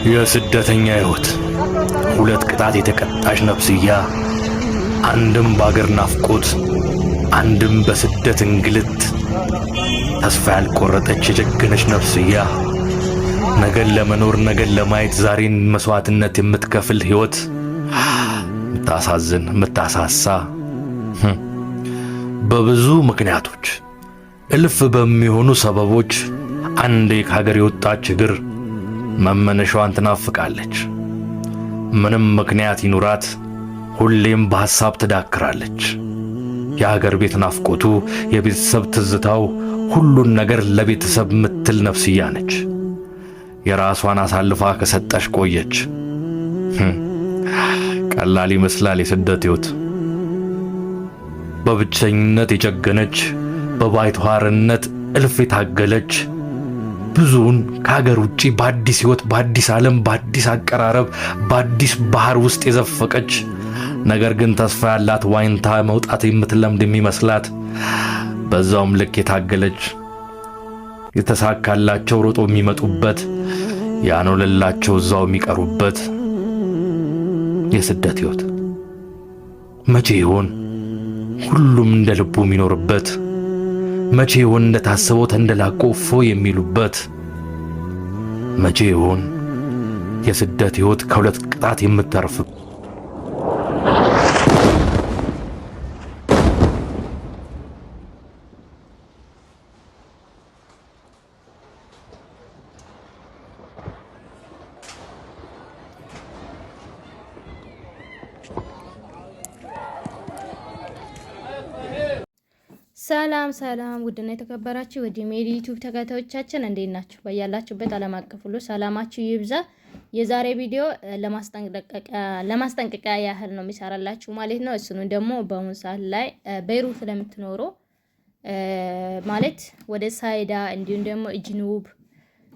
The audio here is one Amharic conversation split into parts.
የስደተኛ ሕይወት ሁለት ቅጣት የተቀጣች ነፍስያ፣ አንድም በአገር ናፍቆት አንድም በስደት እንግልት ተስፋ ያልቆረጠች የጀገነች ነፍስያ፣ ነገን ለመኖር ነገን ለማየት ዛሬን መስዋዕትነት የምትከፍል ሕይወት፣ ምታሳዝን ምታሳሳ በብዙ ምክንያቶች እልፍ በሚሆኑ ሰበቦች አንዴ ከሀገር የወጣች እግር መመነሻዋን ትናፍቃለች። ምንም ምክንያት ይኑራት ሁሌም በሐሳብ ትዳክራለች። የሀገር ቤት ናፍቆቱ፣ የቤተሰብ ትዝታው፣ ሁሉን ነገር ለቤተሰብ ምትል ነፍስያ ነች። የራሷን አሳልፋ ከሰጠሽ ቆየች። ቀላል ይመስላል የስደት ሕይወት። በብቸኝነት የጨገነች፣ በባይተዋርነት እልፍ የታገለች፣ ብዙውን ከሀገር ውጪ በአዲስ ሕይወት በአዲስ ዓለም በአዲስ አቀራረብ በአዲስ ባህር ውስጥ የዘፈቀች፣ ነገር ግን ተስፋ ያላት ዋይንታ መውጣት የምትለምድ የሚመስላት፣ በዛውም ልክ የታገለች፣ የተሳካላቸው ሮጦ የሚመጡበት ያኖለላቸው እዛው የሚቀሩበት የስደት ሕይወት መቼ ይሆን ሁሉም እንደ ልቡ የሚኖርበት? መቼ ይሆን እንደታሰበው ተንደላቆ እፎ የሚሉበት? መቼ ይሆን የስደት ሕይወት ከሁለት ቅጣት የምትተርፍ? ሰላም ሰላም ውድና የተከበራችሁ ወዲ ሜዲ ዩቲዩብ ተከታታዮቻችን እንዴት ናችሁ? በያላችሁበት ዓለም አቀፍ ሁሉ ሰላማችሁ ይብዛ። የዛሬ ቪዲዮ ለማስጠንቀቂያ ያህል ነው የሚሰራላችሁ ማለት ነው። እሱን ደግሞ በአሁኑ ሰዓት ላይ ቤይሩት ለምትኖሩ ማለት ወደ ሳይዳ እንዲሁም ደግሞ እጅኑብ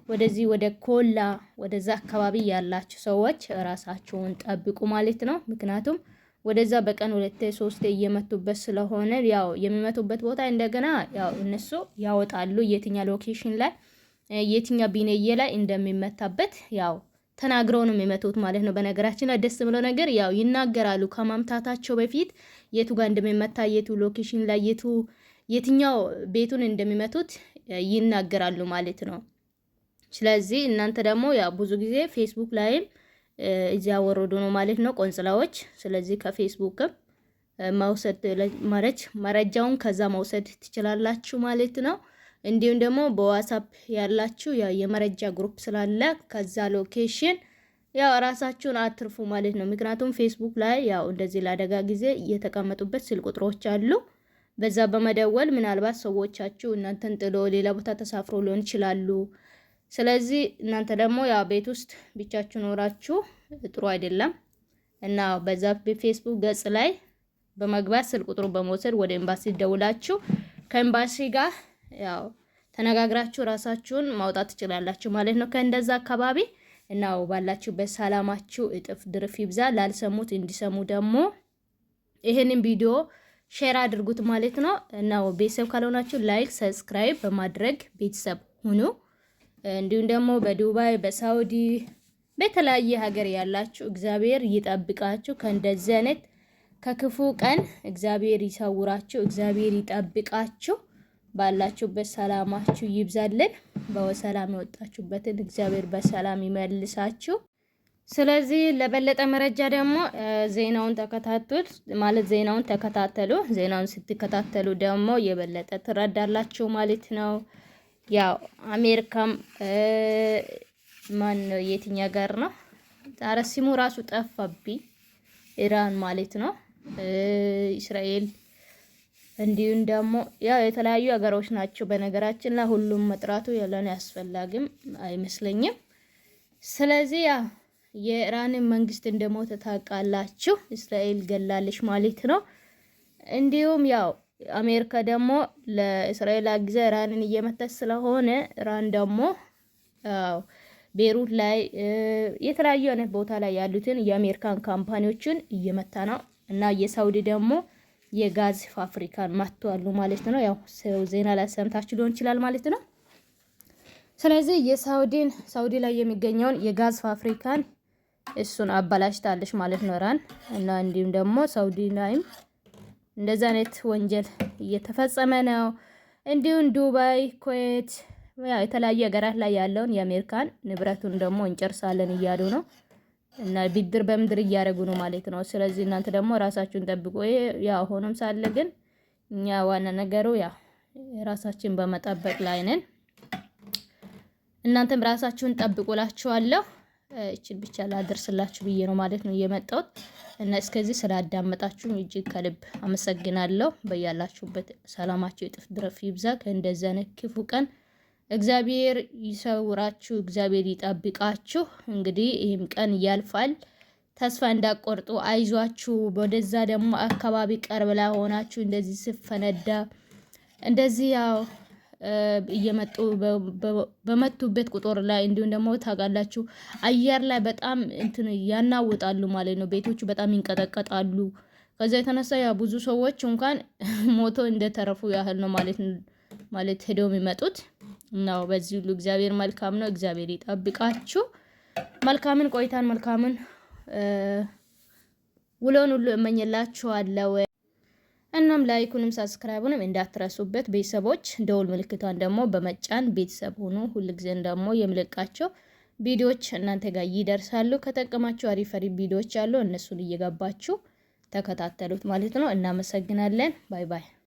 ወደዚህ ወደ ኮላ ወደዛ አካባቢ ያላችሁ ሰዎች ራሳችሁን ጠብቁ ማለት ነው። ምክንያቱም ወደዛ በቀን 2-3 እየመቱበት ስለሆነ ያው የሚመቱበት ቦታ እንደገና ያው እነሱ ያወጣሉ የትኛው ሎኬሽን ላይ የትኛው ቢነየ ላይ እንደሚመታበት ያው ተናግረው ነው የሚመቱት ማለት ነው። በነገራችን ላይ ደስ ብሎ ነገር ያው ይናገራሉ ከማምታታቸው በፊት የቱ ጋር እንደሚመታ የቱ ሎኬሽን ላይ የትኛው ቤቱን እንደሚመቱት ይናገራሉ ማለት ነው። ስለዚህ እናንተ ደግሞ ያው ብዙ ጊዜ ፌስቡክ ላይም እዚያ ወረዱ ነው ማለት ነው ቆንጽላዎች። ስለዚህ ከፌስቡክም ማውሰድ መረጃውን ከዛ መውሰድ ትችላላችሁ ማለት ነው። እንዲሁም ደግሞ በዋትስአፕ ያላችሁ ያው የመረጃ ግሩፕ ስላለ ከዛ ሎኬሽን ያው ራሳችሁን አትርፉ ማለት ነው። ምክንያቱም ፌስቡክ ላይ ያው እንደዚህ ለአደጋ ጊዜ የተቀመጡበት ስልክ ቁጥሮች አሉ። በዛ በመደወል ምናልባት ሰዎቻችሁ እናንተን ጥሎ ሌላ ቦታ ተሳፍሮ ሊሆን ይችላሉ። ስለዚህ እናንተ ደግሞ ያው ቤት ውስጥ ብቻችሁ ኖራችሁ ጥሩ አይደለም እና በዛ በፌስቡክ ገጽ ላይ በመግባት ስልክ ቁጥሩ በመውሰድ ወደ ኤምባሲ ደውላችሁ ከኤምባሲ ጋር ያው ተነጋግራችሁ ራሳችሁን ማውጣት ትችላላችሁ ማለት ነው ከእንደዛ አካባቢ። እና ባላችሁበት ሰላማችሁ እጥፍ ድርፍ ይብዛ። ላልሰሙት እንዲሰሙ ደግሞ ይሄንን ቪዲዮ ሼር አድርጉት ማለት ነው። እና ቤተሰብ ካልሆናችሁ ላይክ ሰብስክራይብ በማድረግ ቤተሰብ ሁኑ። እንዲሁም ደግሞ በዱባይ በሳውዲ በተለያየ ሀገር ያላችሁ እግዚአብሔር ይጠብቃችሁ። ከእንደዚህ አይነት ከክፉ ቀን እግዚአብሔር ይሰውራችሁ፣ እግዚአብሔር ይጠብቃችሁ። ባላችሁበት ሰላማችሁ ይብዛልን። በሰላም የወጣችሁበትን እግዚአብሔር በሰላም ይመልሳችሁ። ስለዚህ ለበለጠ መረጃ ደግሞ ዜናውን ተከታተሉ። ዜናውን ስትከታተሉ ደግሞ የበለጠ ትረዳላችሁ ማለት ነው። ያው አሜሪካም ማን ነው የትኛው ጋር ነው ዛሬ ስሙ ራሱ ጠፋብኝ። ኢራን ማለት ነው፣ እስራኤል እንዲሁም ደግሞ ያው የተለያዩ ሀገሮች ናቸው። በነገራችን ላይ ሁሉም መጥራቱ ያለነ ያስፈልግም አይመስለኝም። ስለዚህ ያው የኢራን መንግስት እንደሞተ ታውቃላችሁ። እስራኤል ገላለች ማለት ነው። እንዲሁም ያው አሜሪካ ደግሞ ለእስራኤል አግዛ ኢራንን እየመታች ስለሆነ ኢራን ደግሞ ቤይሩት ላይ የተለያዩ አይነት ቦታ ላይ ያሉትን የአሜሪካን ካምፓኒዎችን እየመታ ነው እና የሳውዲ ደግሞ የጋዝ ፋብሪካን መቷሉ ማለት ነው። ያው ዜና ላይ ሰምታችሁ ሊሆን ይችላል ማለት ነው። ስለዚህ ሳውዲ ላይ የሚገኘውን የጋዝ ፋብሪካን እሱን አበላሽታለች ማለት ነው ኢራን። እና እንዲሁም ደግሞ ሳውዲ ላይም እንደዛ አይነት ወንጀል እየተፈጸመ ነው። እንዲሁም ዱባይ፣ ኩዌት የተለያዩ ሀገራት ላይ ያለውን የአሜሪካን ንብረቱን ደግሞ እንጨርሳለን እያሉ ነው እና ብድር በምድር እያደረጉ ነው ማለት ነው። ስለዚህ እናንተ ደግሞ ራሳችሁን ጠብቁ። ያው ሆኖም ሳለ ግን እኛ ዋና ነገሩ ያው ራሳችን በመጠበቅ ላይ ነን። እናንተም ራሳችሁን ጠብቁላችኋለሁ። እቺን ብቻ ላደርስላችሁ ብዬ ነው ማለት ነው የመጣሁት እና እስከዚህ ስላዳመጣችሁኝ እጅግ ከልብ አመሰግናለሁ። በያላችሁበት ሰላማችሁ እጥፍ ድረፍ ይብዛ። ከእንደዚህ አይነት ክፉ ቀን እግዚአብሔር ይሰውራችሁ፣ እግዚአብሔር ይጠብቃችሁ። እንግዲህ ይህም ቀን ያልፋል። ተስፋ እንዳቆርጡ አይዟችሁ። ወደዛ ደግሞ አካባቢ ቀርብ ላይ ሆናችሁ እንደዚህ ስፈነዳ እንደዚህ ያው እየመጡ በመቱበት ቁጥር ላይ እንዲሁም ደግሞ ታውቃላችሁ አየር ላይ በጣም እንትን ያናውጣሉ ማለት ነው። ቤቶቹ በጣም ይንቀጠቀጣሉ። ከዛ የተነሳ ያ ብዙ ሰዎች እንኳን ሞቶ እንደተረፉ ያህል ነው ማለት ሄደው የሚመጡት ነው። በዚህ ሁሉ እግዚአብሔር መልካም ነው። እግዚአብሔር ይጠብቃችሁ። መልካምን ቆይታን መልካምን ውሎን ሁሉ እመኝላችኋለሁ። እናም ላይኩንም ሰብስክራይቡንም እንዳትረሱበት ቤተሰቦች። ደውል ምልክቷን ደግሞ በመጫን ቤተሰብ ሆኑ። ሁልጊዜም ደግሞ የምለቃቸው ቪዲዮዎች እናንተ ጋር ይደርሳሉ። ከጠቀማችሁ አሪፍ ቪዲዮዎች አሉ። እነሱን እየገባችሁ ተከታተሉት ማለት ነው። እናመሰግናለን። ባይ ባይ።